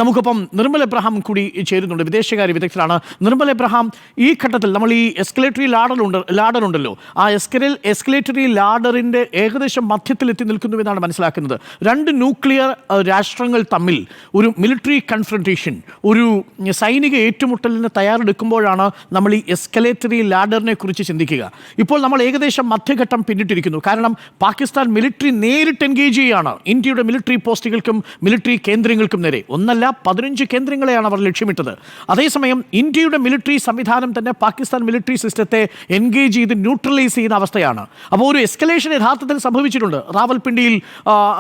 നമുക്കിപ്പം നിർമ്മൽ എബ്രഹാം കൂടി ചേരുന്നുണ്ട്, വിദേശകാര്യ വിദഗ്ധരാണ്. നിർമ്മൽ എബ്രഹാം, ഈ ഘട്ടത്തിൽ നമ്മൾ ഈ എസ്കലേറ്ററി ലാഡർ ഉണ്ടല്ലോ, ആ എസ്കലേറ്ററി ലാഡറിൻ്റെ ഏകദേശം മധ്യത്തിലെത്തി നിൽക്കുന്നു എന്നാണ് മനസ്സിലാക്കുന്നത്. രണ്ട് ന്യൂക്ലിയർ രാഷ്ട്രങ്ങൾ തമ്മിൽ ഒരു മിലിറ്ററി കൺഫ്രണ്ടേഷൻ, ഒരു സൈനിക ഏറ്റുമുട്ടലിന് തയ്യാറെടുക്കുമ്പോഴാണ് നമ്മൾ ഈ എസ്കലേറ്ററി ലാഡറിനെ കുറിച്ച് ചിന്തിക്കുക. ഇപ്പോൾ നമ്മൾ ഏകദേശം മധ്യഘട്ടം പിന്നിട്ടിരിക്കുന്നു. കാരണം പാകിസ്ഥാൻ മിലിറ്ററി നേരിട്ട് എൻഗേജ് ചെയ്യുകയാണ് ഇന്ത്യയുടെ മിലിറ്ററി പോസ്റ്റുകൾക്കും മിലിറ്ററി കേന്ദ്രങ്ങൾക്കും നേരെ. 15 കേന്ദ്രങ്ങളെയാണ് അവർ ലക്ഷ്യമിട്ടത്. അതേസമയം ഇന്ത്യയുടെ മിലിറ്ററി സംവിധാനം തന്നെ പാകിസ്ഥാൻ മിലിറ്ററി സിസ്റ്റത്തെ എൻഗേജ് ചെയ്ത് ന്യൂട്രലൈസ് ചെയ്യുന്ന അവസ്ഥയാണ്. അപ്പോൾ ഒരു എസ്കലേഷൻ യഥാർത്ഥത്തിൽ സംഭവിച്ചിട്ടുണ്ട്. റാവൽപിണ്ടിയിൽ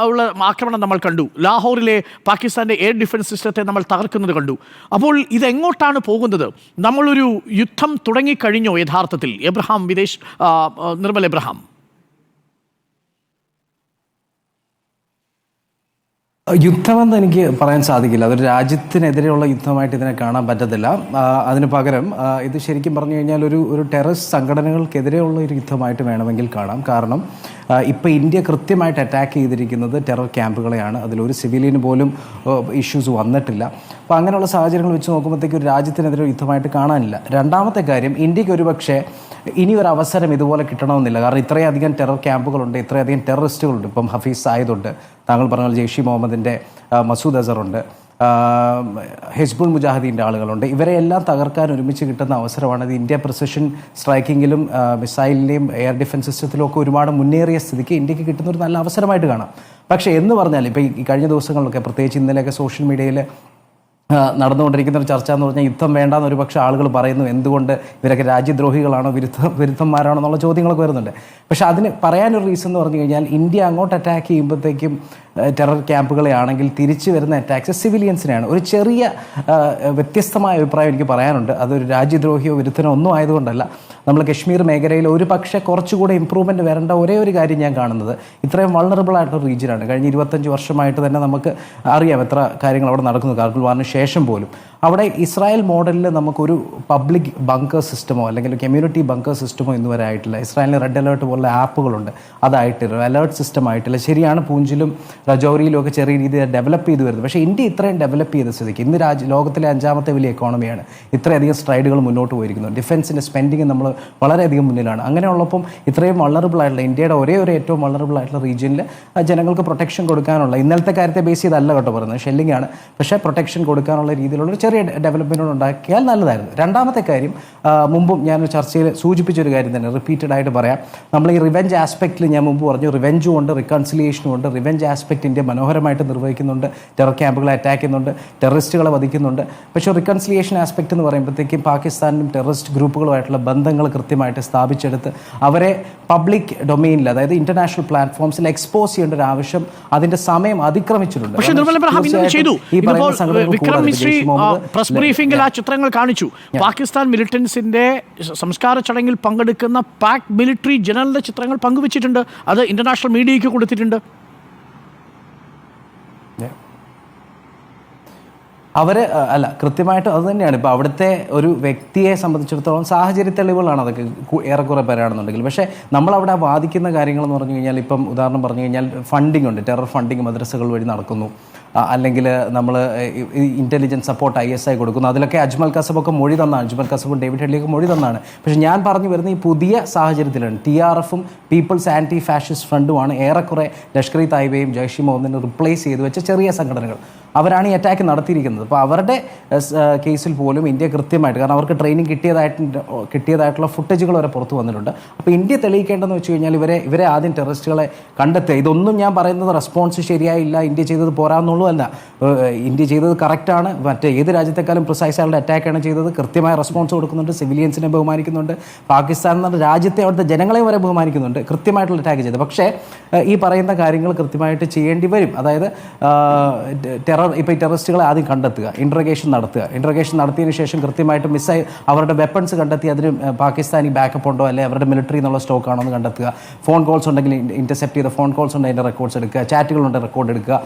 ഉള്ള ആക്രമണം നമ്മൾ കണ്ടു, ലാഹോറിലെ പാകിസ്ഥാൻ്റെ എയർ ഡിഫൻസ് സിസ്റ്റത്തെ നമ്മൾ തകർക്കുന്നത് കണ്ടു. അപ്പോൾ ഇതെങ്ങോട്ടാണ് പോകുന്നത്? നമ്മളൊരു യുദ്ധം തുടങ്ങിക്കഴിഞ്ഞോ യഥാർത്ഥത്തിൽ? നിർമ്മൽ എബ്രഹാം. യുദ്ധമെന്ന് എനിക്ക് പറയാൻ സാധിക്കില്ല. അതൊരു രാജ്യത്തിനെതിരെയുള്ള യുദ്ധമായിട്ട് ഇതിനെ കാണാൻ പറ്റത്തില്ല. അതിന് പകരം ഇത് ശരിക്കും പറഞ്ഞു കഴിഞ്ഞാൽ ഒരു ടെററിസ്റ്റ് സംഘടനകൾക്കെതിരെയുള്ള ഒരു യുദ്ധമായിട്ട് വേണമെങ്കിൽ കാണാം. കാരണം ഇപ്പോൾ ഇന്ത്യ കൃത്യമായിട്ട് അറ്റാക്ക് ചെയ്തിരിക്കുന്നത് ടെറർ ക്യാമ്പുകളെയാണ്. അതിലൊരു സിവിലിയന് പോലും ഇഷ്യൂസ് വന്നിട്ടില്ല. അപ്പോൾ അങ്ങനെയുള്ള സാഹചര്യങ്ങൾ വെച്ച് നോക്കുമ്പോഴത്തേക്ക് ഒരു രാജ്യത്തിനെതിരെ യുദ്ധമായിട്ട് കാണാനില്ല. രണ്ടാമത്തെ കാര്യം, ഇന്ത്യക്ക് ഒരുപക്ഷെ ഇനി ഒരു അവസരം ഇതുപോലെ കിട്ടണമെന്നില്ല. കാരണം ഇത്രയധികം ടെറർ ക്യാമ്പുകളുണ്ട്, ഇത്രയധികം ടെററിസ്റ്റുകളുണ്ട്. ഇപ്പം ഹഫീസ് സായിദുണ്ട്, താങ്കൾ പറഞ്ഞ ജെയ്ഷ് ഇ മുഹമ്മദിൻ്റെ മസൂദ് അസറുണ്ട്, ഹിസ്ബുൾ മുജാഹിദീൻ്റെ ആളുകളുണ്ട്. ഇവരെയെല്ലാം തകർക്കാൻ ഒരുമിച്ച് കിട്ടുന്ന അവസരമാണ്. ഇത് ഇന്ത്യ പ്രിസിഷൻ സ്ട്രൈക്കിങ്ങിലും മിസൈലിൻ്റെയും എയർ ഡിഫൻസ് സിസ്റ്റത്തിലും ഒക്കെ ഒരുപാട് മുന്നേറിയ സ്ഥിതിക്ക് ഇന്ത്യക്ക് കിട്ടുന്ന ഒരു നല്ല അവസരമായിട്ട് കാണാം. പക്ഷേ എന്ന് പറഞ്ഞാൽ ഇപ്പോൾ ഈ കഴിഞ്ഞ ദിവസങ്ങളിലൊക്കെ, പ്രത്യേകിച്ച് ഇന്നലെയൊക്കെ സോഷ്യൽ മീഡിയയിൽ നടന്നുകൊണ്ടിരിക്കുന്ന ഒരു ചർച്ച എന്ന് പറഞ്ഞാൽ യുദ്ധം വേണ്ടാന്ന് ഒരുപക്ഷെ ആളുകൾ പറയുന്നു. എന്തുകൊണ്ട് ഇവരൊക്കെ രാജ്യദ്രോഹികളാണോ വിരുദ്ധന്മാരാണോ എന്നുള്ള ചോദ്യങ്ങളൊക്കെ വരുന്നുണ്ട്. പക്ഷെ അതിന് പറയാനൊരു റീസൺ എന്ന് പറഞ്ഞു കഴിഞ്ഞാൽ, ഇന്ത്യ അങ്ങോട്ട് അറ്റാക്ക് ചെയ്യുമ്പോഴത്തേക്കും ടെറർ ക്യാമ്പുകളെ ആണെങ്കിൽ തിരിച്ചു വരുന്ന അറ്റാക്സ് സിവിലിയൻസിനെയാണ്. ഒരു ചെറിയ വ്യത്യസ്തമായ അഭിപ്രായം എനിക്ക് പറയാനുണ്ട്. അതൊരു രാജ്യദ്രോഹിയോ വിരുദ്ധനോ ഒന്നും ആയതുകൊണ്ടല്ല. നമ്മൾ കശ്മീർ മേഖലയിൽ ഒരു പക്ഷേ കുറച്ചുകൂടെ ഇമ്പ്രൂവ്മെൻറ്റ് വരേണ്ട ഒരേ ഒരു കാര്യം ഞാൻ കാണുന്നത്, ഇത്രയും വൾണറബിൾ ആയിട്ടുള്ള റീജിയനാണ്. കഴിഞ്ഞ 25 വർഷമായിട്ട് തന്നെ നമുക്ക് അറിയാം എത്ര കാര്യങ്ങൾ അവിടെ നടക്കുന്നു. കാർഗിൽ വാറിന് ശേഷം പോലും അവിടെ ഇസ്രായേൽ മോഡലിൽ നമുക്കൊരു പബ്ലിക് ബങ്കർ സിസ്റ്റമോ അല്ലെങ്കിൽ കമ്മ്യൂണിറ്റി ബങ്കർ സിസ്റ്റമോ ഇന്നുവരെ ആയിട്ടില്ല. ഇസ്രായേലിന് റെഡ് അലേർട്ട് പോലുള്ള ആപ്പുകളുണ്ട്, അതായിട്ടില്ല. അലേർട്ട് സിസ്റ്റം ആയിട്ടില്ല. ശരിയാണ്, പൂഞ്ചിലും രജൌരിയിലും ഒക്കെ ചെറിയ രീതിയിൽ ഡെവലപ്പ് ചെയ്ത് വരുന്നത്. പക്ഷേ ഇന്ത്യ ഇത്രയും ഡെവലപ്പ് ചെയ്ത സ്ഥിതിക്ക് ഇന്ന് ലോകത്തിലെ 5ാമത്തെ വലിയ എക്കോണമിയാണ്. ഇത്രയധികം സ്ട്രൈഡുകൾ മുന്നോട്ട് പോയിരിക്കുന്നു. ഡിഫൻസിൻ്റെ സ്പെൻഡിങ് നമ്മൾ വളരെയധികം മുന്നിലാണ്. അങ്ങനെയുള്ളപ്പം ഇത്രയും വൾണറബിൾ ആയിട്ടുള്ള ഇന്ത്യയുടെ ഒരേ ഏറ്റവും വൾണറബിൾ ആയിട്ടുള്ള റീജിയനിൽ ജനങ്ങൾക്ക് പ്രൊട്ടക്ഷൻ കൊടുക്കാനുള്ള, ഇന്നലത്തെ കാര്യത്തെ ബേസ് ചെയ്തല്ല കേട്ടോ പറയുന്നത്, ഷെല്ലിംഗ് ആണ്, പക്ഷേ പ്രൊട്ടക്ഷൻ കൊടുക്കാനുള്ള രീതിയിലുള്ള ചെറിയ ഡെവലപ്മെൻറ്റുകൾ ഉണ്ടാക്കിയാൽ നല്ലതായിരുന്നു. രണ്ടാമത്തെ കാര്യം, മുമ്പും ഞാനൊരു ചർച്ചയിൽ സൂചിപ്പിച്ചൊരു കാര്യം തന്നെ റിപ്പീറ്റഡ് ആയിട്ട് പറയാം. നമ്മൾ ഈ റിവെഞ്ച് ആസ്പെക്റ്റിൽ ഞാൻ മുമ്പ് പറഞ്ഞു, റിവെഞ്ചും ഉണ്ട്, റിക്കൺസിലിയേഷനും ഉണ്ട്. റിവെഞ്ച് ആസ്പെക്റ്റ് ഇന്ത്യ മനോഹരമായിട്ട് നിർവഹിക്കുന്നുണ്ട്. ടെറർ ക്യാമ്പുകളെ അറ്റാക്ക് ചെയ്യുന്നുണ്ട്, ടെററിസ്റ്റുകളെ വധിക്കുന്നുണ്ട്. പക്ഷേ റിക്കൺസിലിയേഷൻ ആസ്പെക്റ്റ് എന്ന് പറയുമ്പോഴത്തേക്കും പാകിസ്ഥാനും ടെററിസ്റ്റ് ഗ്രൂപ്പുകളുമായിട്ടുള്ള ബന്ധങ്ങൾ കൃത്യമായിട്ട് സ്ഥാപിച്ചെടുത്ത് അവരെ പബ്ലിക് ഡൊമെയിനിൽ, അതായത് ഇന്റർനാഷണൽ പ്ലാറ്റ്ഫോംസിൽ എക്സ്പോസ് ചെയ്യേണ്ട ഒരു ആവശ്യം അതിന്റെ സമയം അതിക്രമിച്ചിട്ടുണ്ട്. പ്രസ് ബ്രീഫിംഗിൽ ആ ചിത്രങ്ങൾ കാണിച്ചു. പാകിസ്ഥാൻ മിലിറ്റൻസിന്റെ സംസ്കാര ചടങ്ങിൽ പങ്കെടുക്കുന്ന പാക് മിലിറ്ററി ജനറലിന്റെ ചിത്രങ്ങൾ പങ്കുവച്ചിട്ടുണ്ട്. അത് ഇന്റർനാഷണൽ മീഡിയയ്ക്ക് കൊടുത്തിട്ടുണ്ട്. കൃത്യമായിട്ട് അത് തന്നെയാണ്. ഇപ്പോൾ അവിടുത്തെ ഒരു വ്യക്തിയെ സംബന്ധിച്ചിടത്തോളം സാഹചര്യ തെളിവുകളാണ് അതൊക്കെ ഏറെക്കുറെ പേരാണെന്നുണ്ടെങ്കിൽ. പക്ഷേ നമ്മളവിടെ വാദിക്കുന്ന കാര്യങ്ങളെന്ന് പറഞ്ഞു കഴിഞ്ഞാൽ, ഇപ്പം ഉദാഹരണം പറഞ്ഞു കഴിഞ്ഞാൽ ഫണ്ടിങ് ഉണ്ട്, ടെറർ ഫണ്ടിങ് മദ്രസകൾ വഴി നടക്കുന്നു, അല്ലെങ്കിൽ നമ്മൾ ഇൻ്റലിജൻസ് സപ്പോർട്ട് ISI കൊടുക്കുന്നു. അതിലൊക്കെ അജ്മൽ കസബൊക്കെ മൊഴി തന്നാണ്, അജ്മൽ കസബും ഡേവിഡ് ഹെഡ്ലിയൊക്കെ മൊഴി തന്നാണ്. പക്ഷേ ഞാൻ പറഞ്ഞു വരുന്ന ഈ പുതിയ സാഹചര്യത്തിലാണ് TRFും പീപ്പിൾസ് ആൻറ്റി ഫാഷിസ്റ്റ് ഫ്രണ്ടുമാണ് ഏറെക്കുറെ ലഷ്കർ ഇ തായ്ബയും ജയ്ഷ് ഇ മുഹമ്മദിനെ റിപ്ലേസ് ചെയ്ത് വെച്ച ചെറിയ സംഘടനകൾ. അവരാണ് ഈ അറ്റാക്ക് നടത്തിയിരിക്കുന്നത്. അപ്പോൾ അവരുടെ കേസിൽ പോലും ഇന്ത്യ കൃത്യമായിട്ട്, കാരണം അവർക്ക് ട്രെയിനിങ് കിട്ടിയതായിട്ടുള്ള ഫുട്ടേജുകൾ വരെ പുറത്തു വന്നിട്ടുണ്ട്. അപ്പോൾ ഇന്ത്യ തെളിയിക്കേണ്ടതെന്ന് വെച്ച് കഴിഞ്ഞാൽ ഇവരെ ആദ്യം ടെററിസ്റ്റുകളെ കണ്ടെത്തുക. ഇതൊന്നും ഞാൻ പറയുന്നത് റെസ്പോൺസ് ശരിയായില്ല, ഇന്ത്യ ചെയ്തത് പോരാന്നുള്ളൂ അല്ല. ഇന്ത്യ ചെയ്തത് കറക്റ്റാണ്. മറ്റേ ഏത് രാജ്യത്തെക്കാളും പ്രിസൈസ് ആയിട്ടുള്ള അറ്റാക്കാണ് ചെയ്തത്. കൃത്യമായ റെസ്പോൺസ് കൊടുക്കുന്നുണ്ട്, സിവിലിയൻസിനെ ബഹുമാനിക്കുന്നുണ്ട്, പാകിസ്ഥാൻ എന്ന രാജ്യത്തെ അവിടുത്തെ ജനങ്ങളെ വരെ ബഹുമാനിക്കുന്നുണ്ട്, കൃത്യമായിട്ടുള്ള അറ്റാക്ക് ചെയ്തത്. പക്ഷേ ഈ പറയുന്ന കാര്യങ്ങൾ കൃത്യമായിട്ട് ചെയ്യേണ്ടി വരും. അതായത് ഇപ്പോൾ ഈ ടെററിസ്റ്റുകളെ ആദ്യം കണ്ടെത്തുക, ഇൻട്രഗേഷൻ നടത്തിയതിനു ശേഷം കൃത്യമായിട്ട് അവരുടെ വെപ്പൺസ് കണ്ടെത്തി അതിന് പാകിസ്ഥാനി ബാക്കപ്പ് ഉണ്ടോ, അല്ലെങ്കിൽ അവരുടെ മിലിറ്ററി എന്നുള്ള സ്റ്റോക്ക് ആണോ എന്ന് കണ്ടെത്തുക. ഫോൺ കോൾസ് ഉണ്ടെങ്കിൽ ഇന്റർസെപ്റ്റ് ചെയ്ത ഫോൺ കോൾസ് ഉണ്ട്, അതിൻ്റെ റെക്കോർഡ്സ് എടുക്കുക. ചാറ്റുകളുണ്ട്, റെക്കോർഡ് എടുക്കുക.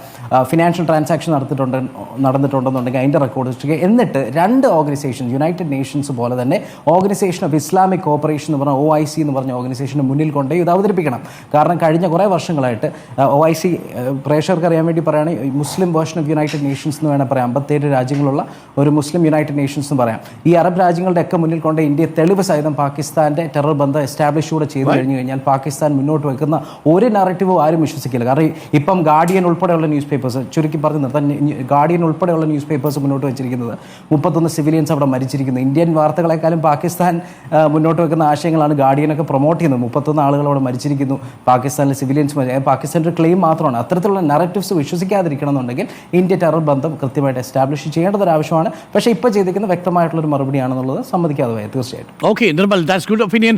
ഫിനാൻഷ്യൽ ട്രാൻസാക്ഷൻ നടന്നിട്ടുണ്ടെന്നുണ്ടെങ്കിൽ അതിൻ്റെ റെക്കോർഡ് എടുക്കുക. എന്നിട്ട് 2 ഓർഗനൈസേഷൻ, യുണൈറ്റഡ് നേഷൻസ് പോലെ തന്നെ ഓർഗനൈസേഷൻ ഓഫ് ഇസ്ലാമിക് കോപ്പറേഷൻ എന്ന് പറഞ്ഞ OIC എന്ന് പറഞ്ഞ ഓർഗനൈസേഷന് മുന്നിൽ കൊണ്ട് ഇത് അവതരിപ്പിക്കണം. കാരണം കഴിഞ്ഞ കുറേ വർഷങ്ങളായിട്ട് OIC പ്രേക്ഷകർക്ക് അറിയാൻ വേണ്ടി പറയുകയാണെങ്കിൽ Muslim version of United United Nations എന്ന് വേണം പറയാം. 57 രാജ്യങ്ങളുള്ള ഒരു മുസ്ലിം യുണൈറ്റഡ് നേഷൻസ് എന്ന് പറയാം. ഈ അറബ് രാജ്യങ്ങളുടെ ഒക്കെ മുന്നിൽ കൊണ്ട് ഇന്ത്യ തെളിവ് സഹിതം പാകിസ്ഥാന്റെ ടെറർ ബന്ധം എസ്റ്റാബ്ലിഷ് കൂടെ ചെയ്തു കഴിഞ്ഞു കഴിഞ്ഞാൽ പാകിസ്ഥാൻ മുന്നോട്ട് വെക്കുന്ന ഒരു നറേറ്റീവും ആരും വിശ്വസിക്കില്ല. കാരണം ഇപ്പം ഗാർഡിയൻ ഉൾപ്പെടെയുള്ള ന്യൂസ് പേപ്പേഴ്സ്, ചുരുക്കി പറഞ്ഞ് നിർത്താൻ, ഗാർഡിയൻ ഉൾപ്പെടെയുള്ള ന്യൂസ് പേപ്പേഴ്സ് മുന്നോട്ട് വെച്ചിരിക്കുന്നത് 31 സിവിലിയൻസ് അവിടെ മരിച്ചിരിക്കുന്നു. ഇന്ത്യൻ വാർത്തകളെക്കാളും പാകിസ്ഥാൻ മുന്നോട്ട് വെക്കുന്ന ആശയങ്ങളാണ് ഗാർഡിയനൊക്കെ പ്രൊമോട്ട് ചെയ്യുന്നത്. 31 ആളുകൾ അവിടെ മരിച്ചിരിക്കുന്നു, പാകിസ്ഥാനിലെ സിവിലിയൻസ്, പാകിസ്ഥാൻ്റെ ക്ലെയിം മാത്രമാണ്. അത്തരത്തിലുള്ള നറേറ്റീവ്സ് വിശ്വസിക്കാതിരിക്കണം എന്നുണ്ടെങ്കിൽ ഇന്ത്യ ടെറർ ബന്ധം കൃത്യമായിട്ട് എസ്റ്റാബ്ലിഷ് ചെയ്യേണ്ടതൊരു ആവശ്യമാണ്. പക്ഷേ ഇപ്പോൾ ചെയ്തിരിക്കുന്ന വ്യക്തമായിട്ടുള്ളൊരു മറുപടിയാണെന്നുള്ളത് സമ്മതിക്കാതെ തീർച്ചയായിട്ടും. Okay Nirmal, that's good opinion.